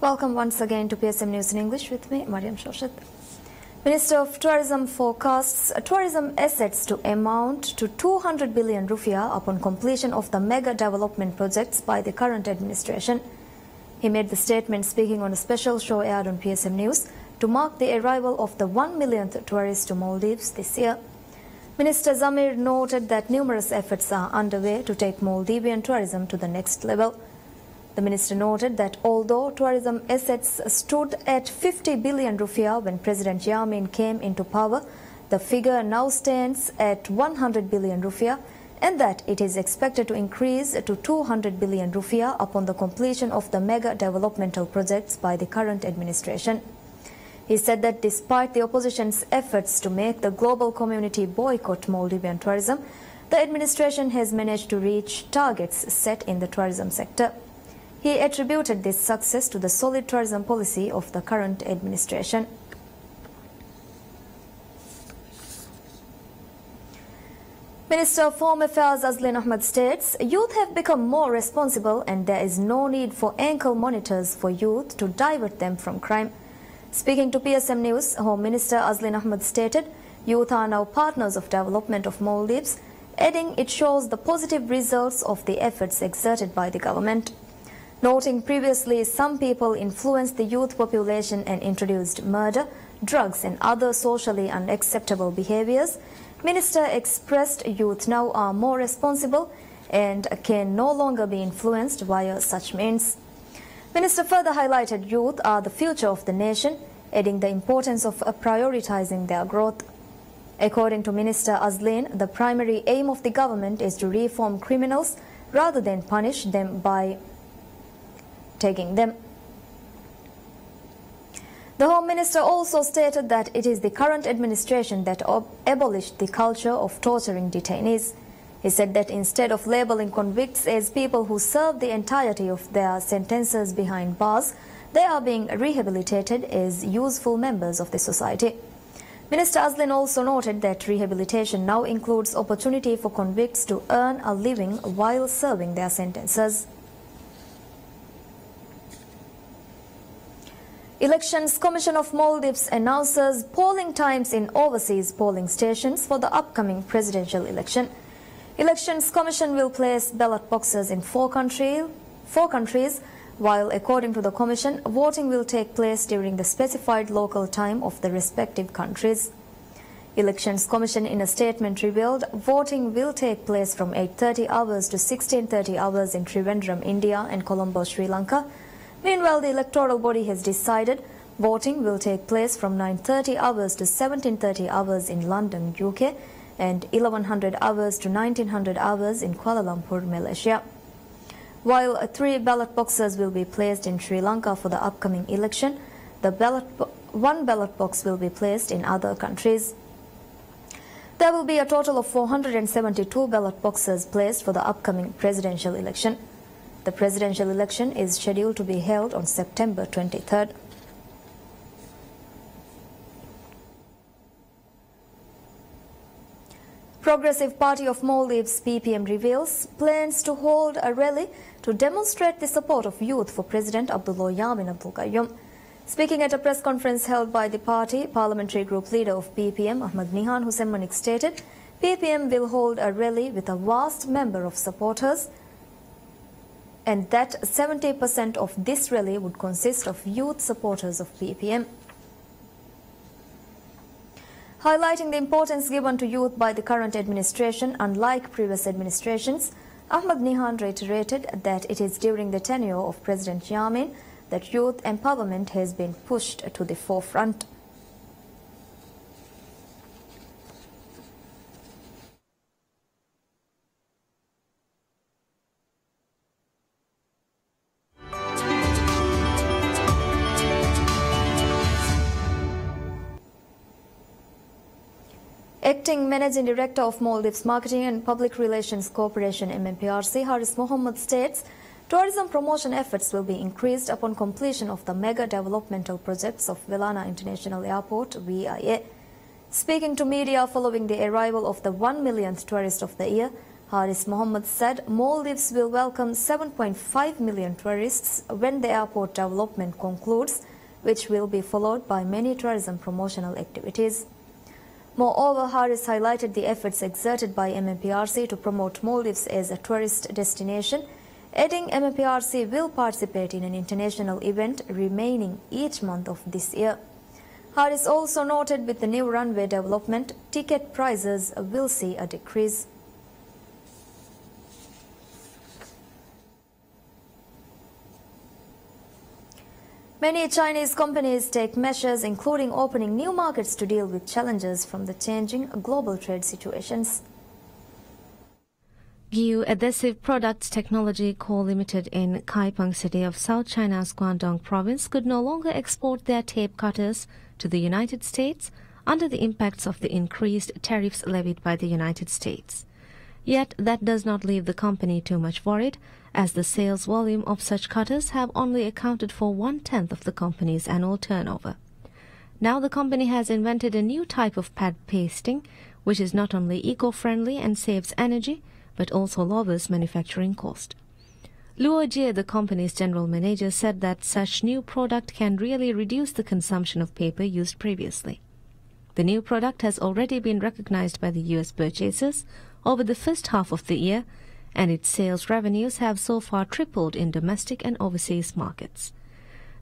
Welcome once again to PSM News in English with me, Mariam Shoshit. Minister of Tourism forecasts tourism assets to amount to 200 billion rupiah upon completion of the mega development projects by the current administration. He made the statement speaking on a special show aired on PSM News to mark the arrival of the 1 millionth tourist to Maldives this year. Minister Zamir noted that numerous efforts are underway to take Maldivian tourism to the next level. The minister noted that although tourism assets stood at 50 billion rupiah when President Yamin came into power, the figure now stands at 100 billion rupiah and that it is expected to increase to 200 billion rupiah upon the completion of the mega developmental projects by the current administration. He said that despite the opposition's efforts to make the global community boycott Maldivian tourism, the administration has managed to reach targets set in the tourism sector. He attributed this success to the solid tourism policy of the current administration. Minister of Home Affairs Azlin Ahmad states, youth have become more responsible and there is no need for ankle monitors for youth to divert them from crime. Speaking to PSM News, Home Minister Azlin Ahmad stated, youth are now partners of development of Maldives, adding it shows the positive results of the efforts exerted by the government. Noting previously some people influenced the youth population and introduced murder, drugs and other socially unacceptable behaviors, Minister expressed youth now are more responsible and can no longer be influenced via such means. Minister further highlighted youth are the future of the nation, adding the importance of prioritizing their growth. According to Minister Azlin, the primary aim of the government is to reform criminals rather than punish them by taking them. The Home Minister also stated that it is the current administration that abolished the culture of torturing detainees. He said that instead of labeling convicts as people who serve the entirety of their sentences behind bars, they are being rehabilitated as useful members of the society. Minister Azlin also noted that rehabilitation now includes opportunity for convicts to earn a living while serving their sentences. Elections Commission of Maldives announces polling times in overseas polling stations for the upcoming presidential election. Elections Commission will place ballot boxes in four countries, while according to the Commission, voting will take place during the specified local time of the respective countries. Elections Commission in a statement revealed voting will take place from 8:30 hours to 16:30 hours in Trivandrum, India and Colombo, Sri Lanka. Meanwhile, the electoral body has decided voting will take place from 9:30 hours to 17:30 hours in London, UK, and 1100 hours to 1900 hours in Kuala Lumpur, Malaysia. While 3 ballot boxes will be placed in Sri Lanka for the upcoming election, one ballot box will be placed in other countries. There will be a total of 472 ballot boxes placed for the upcoming presidential election. The presidential election is scheduled to be held on September 23rd. Progressive Party of Maldives PPM reveals plans to hold a rally to demonstrate the support of youth for President Abdullah Yamin Abdul Qayyum. Speaking at a press conference held by the party, Parliamentary Group Leader of PPM Ahmad Nihan Hussein Manik stated, PPM will hold a rally with a vast number of supporters and that 70% of this rally would consist of youth supporters of PPM. Highlighting the importance given to youth by the current administration, unlike previous administrations, Ahmad Nihan reiterated that it is during the tenure of President Yamin that youth empowerment has been pushed to the forefront. Acting Managing Director of Maldives Marketing and Public Relations Corporation MMPRC, Haris Mohammed states, tourism promotion efforts will be increased upon completion of the mega developmental projects of Velana International Airport, VIA. Speaking to media following the arrival of the 1 millionth tourist of the year, Haris Mohammed said Maldives will welcome 7.5 million tourists when the airport development concludes, which will be followed by many tourism promotional activities. Moreover, Haris highlighted the efforts exerted by MMPRC to promote Maldives as a tourist destination, adding MMPRC will participate in an international event remaining each month of this year. Haris also noted with the new runway development, ticket prices will see a decrease. Many Chinese companies take measures including opening new markets to deal with challenges from the changing global trade situations. Geoadhesive Products Technology Co. Limited in Kaipeng City of South China's Guangdong province could no longer export their tape cutters to the United States under the impacts of the increased tariffs levied by the United States. Yet that does not leave the company too much worried, as the sales volume of such cutters have only accounted for 1/10 of the company's annual turnover. Now the company has invented a new type of pad pasting, which is not only eco-friendly and saves energy, but also lowers manufacturing cost. Luo Jie, the company's general manager, said that such new product can really reduce the consumption of paper used previously. The new product has already been recognized by the U.S. purchasers over the first half of the year, and its sales revenues have so far tripled in domestic and overseas markets.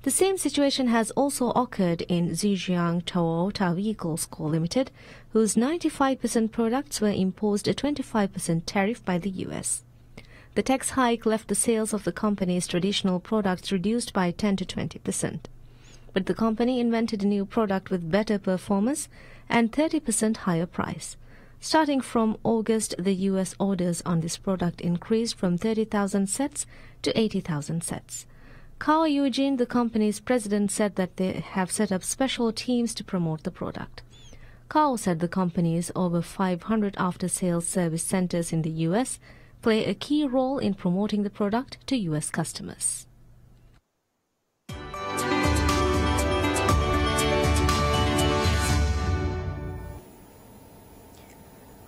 The same situation has also occurred in Zhejiang Toyota Vehicles Co. Limited, whose 95% products were imposed a 25% tariff by the U.S. The tax hike left the sales of the company's traditional products reduced by 10 to 20%. But the company invented a new product with better performance and 30% higher price. Starting from August, the U.S. orders on this product increased from 30,000 sets to 80,000 sets. Cao Eugene, the company's president, said that they have set up special teams to promote the product. Cao said the company's over 500 after-sales service centers in the U.S. play a key role in promoting the product to U.S. customers.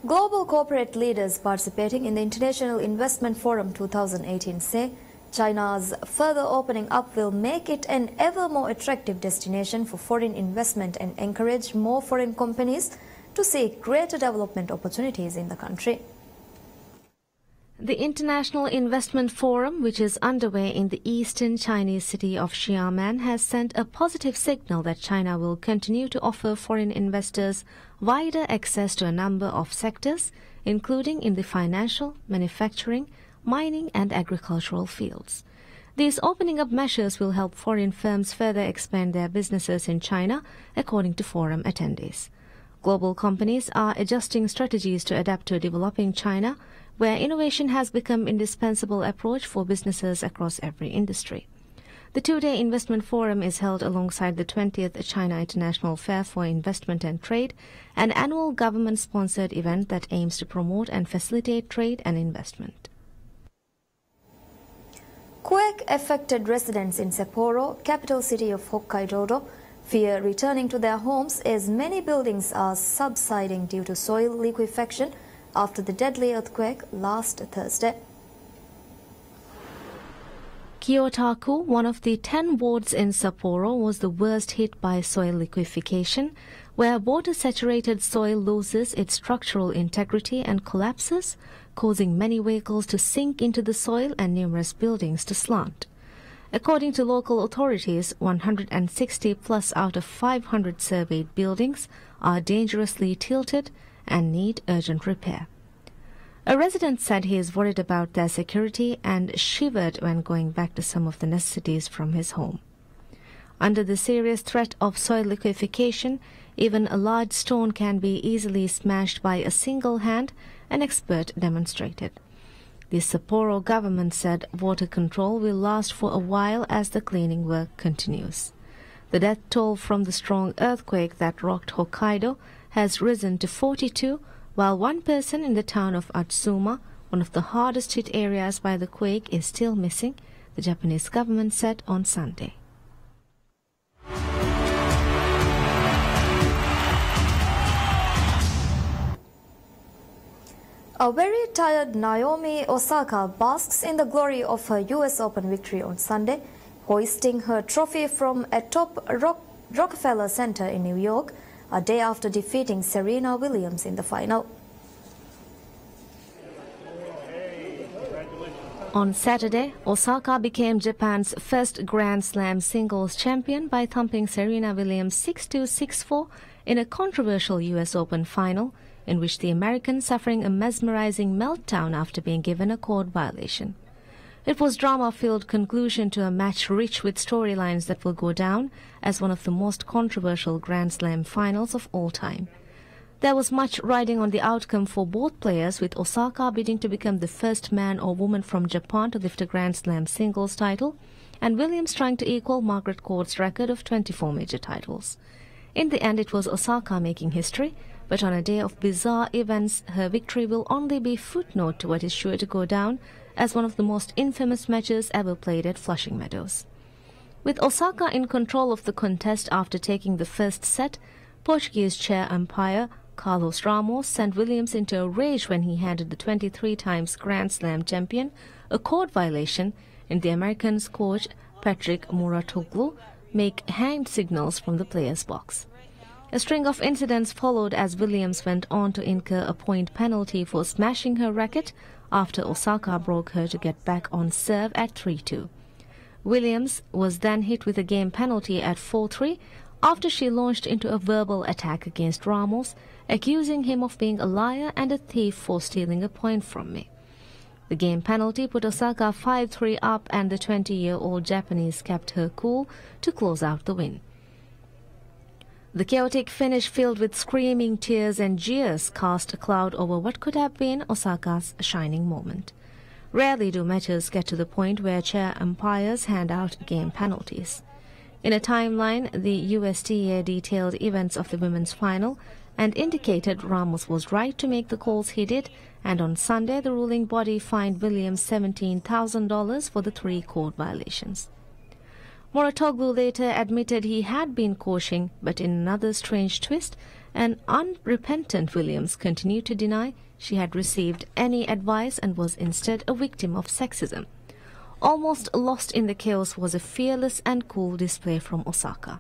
Global corporate leaders participating in the International Investment Forum 2018 say China's further opening up will make it an ever more attractive destination for foreign investment and encourage more foreign companies to seek greater development opportunities in the country. The International Investment Forum, which is underway in the eastern Chinese city of Xiamen, has sent a positive signal that China will continue to offer foreign investors wider access to a number of sectors, including in the financial, manufacturing, mining and agricultural fields. These opening up measures will help foreign firms further expand their businesses in China, according to forum attendees. Global companies are adjusting strategies to adapt to developing China, where innovation has become an indispensable approach for businesses across every industry. The two-day investment forum is held alongside the 20th China International Fair for Investment and Trade, an annual government-sponsored event that aims to promote and facilitate trade and investment. Quake-affected residents in Sapporo, capital city of Hokkaido, fear returning to their homes as many buildings are subsiding due to soil liquefaction after the deadly earthquake last Thursday. Kyotaku, one of the 10 wards in Sapporo, was the worst hit by soil liquefaction, where water-saturated soil loses its structural integrity and collapses, causing many vehicles to sink into the soil and numerous buildings to slant. According to local authorities, 160 plus out of 500 surveyed buildings are dangerously tilted and need urgent repair. A resident said he is worried about their security and shivered when going back to some of the necessities from his home. Under the serious threat of soil liquefaction, even a large stone can be easily smashed by a single hand, an expert demonstrated. The Sapporo government said water control will last for a while as the cleaning work continues. The death toll from the strong earthquake that rocked Hokkaido has risen to 42, while one person in the town of Atsuma, one of the hardest hit areas by the quake, is still missing, the Japanese government said on Sunday. A very tired Naomi Osaka basks in the glory of her US Open victory on Sunday, hoisting her trophy from atop Rockefeller Center in New York, a day after defeating Serena Williams in the final. On Saturday, Osaka became Japan's first Grand Slam singles champion by thumping Serena Williams 6-2, 6-4 in a controversial US Open final, in which the American suffering a mesmerizing meltdown after being given a court violation. It was drama-filled conclusion to a match rich with storylines that will go down as one of the most controversial Grand Slam finals of all time. There was much riding on the outcome for both players, with Osaka bidding to become the first man or woman from Japan to lift a Grand Slam singles title, and Williams trying to equal Margaret Court's record of 24 major titles. In the end, it was Osaka making history, but on a day of bizarre events, her victory will only be footnote to what is sure to go down as one of the most infamous matches ever played at Flushing Meadows. With Osaka in control of the contest after taking the first set, Portuguese chair umpire Carlos Ramos sent Williams into a rage when he handed the 23 times Grand Slam champion a court violation, and the Americans' coach Patrick Muratoglu make hand signals from the player's box. A string of incidents followed as Williams went on to incur a point penalty for smashing her racket after Osaka broke her to get back on serve at 3-2. Williams was then hit with a game penalty at 4-3 after she launched into a verbal attack against Ramos, accusing him of being a liar and a thief for stealing a point from me. The game penalty put Osaka 5-3 up, and the 20-year-old Japanese kept her cool to close out the win. The chaotic finish, filled with screaming, tears and jeers, cast a cloud over what could have been Osaka's shining moment. Rarely do matches get to the point where chair umpires hand out game penalties. In a timeline, the USTA detailed events of the women's final and indicated Ramos was right to make the calls he did, and on Sunday the ruling body fined Williams $17,000 for the 3 court violations. Muratoglu later admitted he had been coaching, but in another strange twist, an unrepentant Williams continued to deny she had received any advice and was instead a victim of sexism. Almost lost in the chaos was a fearless and cool display from Osaka.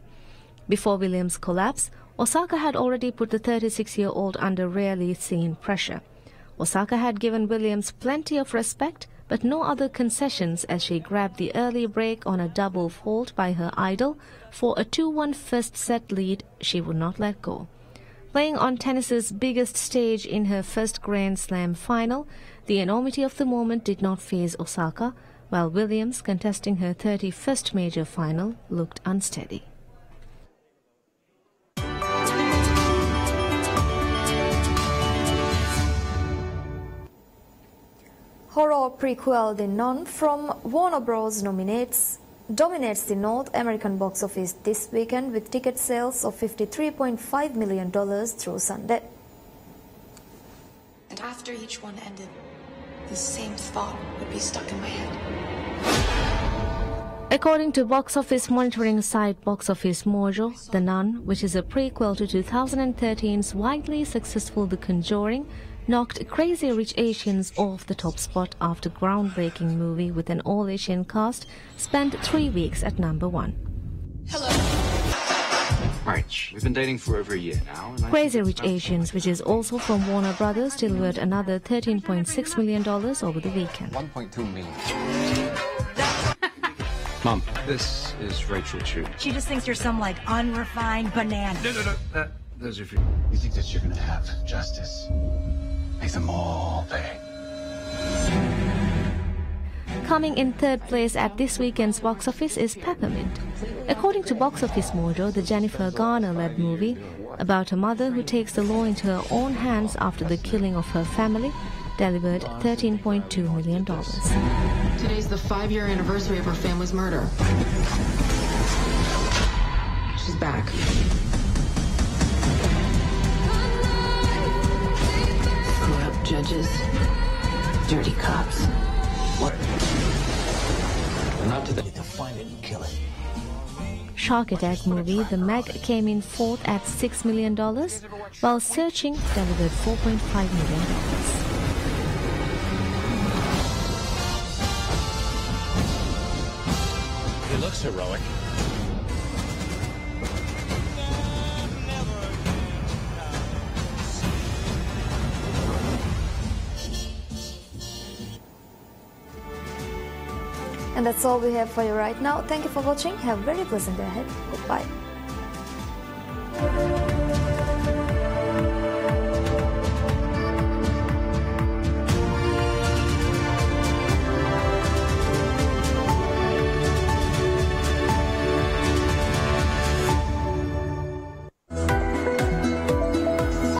Before Williams' collapse, Osaka had already put the 36-year-old under rarely seen pressure. Osaka had given Williams plenty of respect, but no other concessions, as she grabbed the early break on a double fault by her idol for a 2-1 first set lead she would not let go. Playing on tennis's biggest stage in her first Grand Slam final, the enormity of the moment did not faze Osaka, while Williams, contesting her 31st major final, looked unsteady. Horror prequel The Nun from Warner Bros. dominates the North American box office this weekend, with ticket sales of $53.5 million through Sunday. And after each one ended, the same thought would be stuck in my head. According to box office monitoring site Box Office Mojo, The Nun, which is a prequel to 2013's widely successful The Conjuring, knocked Crazy Rich Asians off the top spot after groundbreaking movie with an all-Asian cast spent 3 weeks at number 1. Hello. Right, we've been dating for over a year now. And Crazy Rich Asians, which is also from Warner Brothers, delivered another $13.6 million over the weekend. 1.2 million. Mom, this is Rachel Chu. She just thinks you're some, like, unrefined banana. No. Those are for you. You think that you're gonna have justice? Make them all pay. Coming in third place at this weekend's box office is Peppermint. According to Box Office Mojo, the Jennifer Garner-led movie about a mother who takes the law into her own hands after the killing of her family delivered $13.2 million. Today's the 5-year anniversary of her family's murder. She's back. Corrupt judges, dirty cops. What? Not to the to find it and kill it. Shark Attack movie The Meg came in fourth at $6 million, while Searching delivered $4.5 million. heroic. And that's all we have for you right now. Thank you for watching. Have a very pleasant day ahead. Goodbye.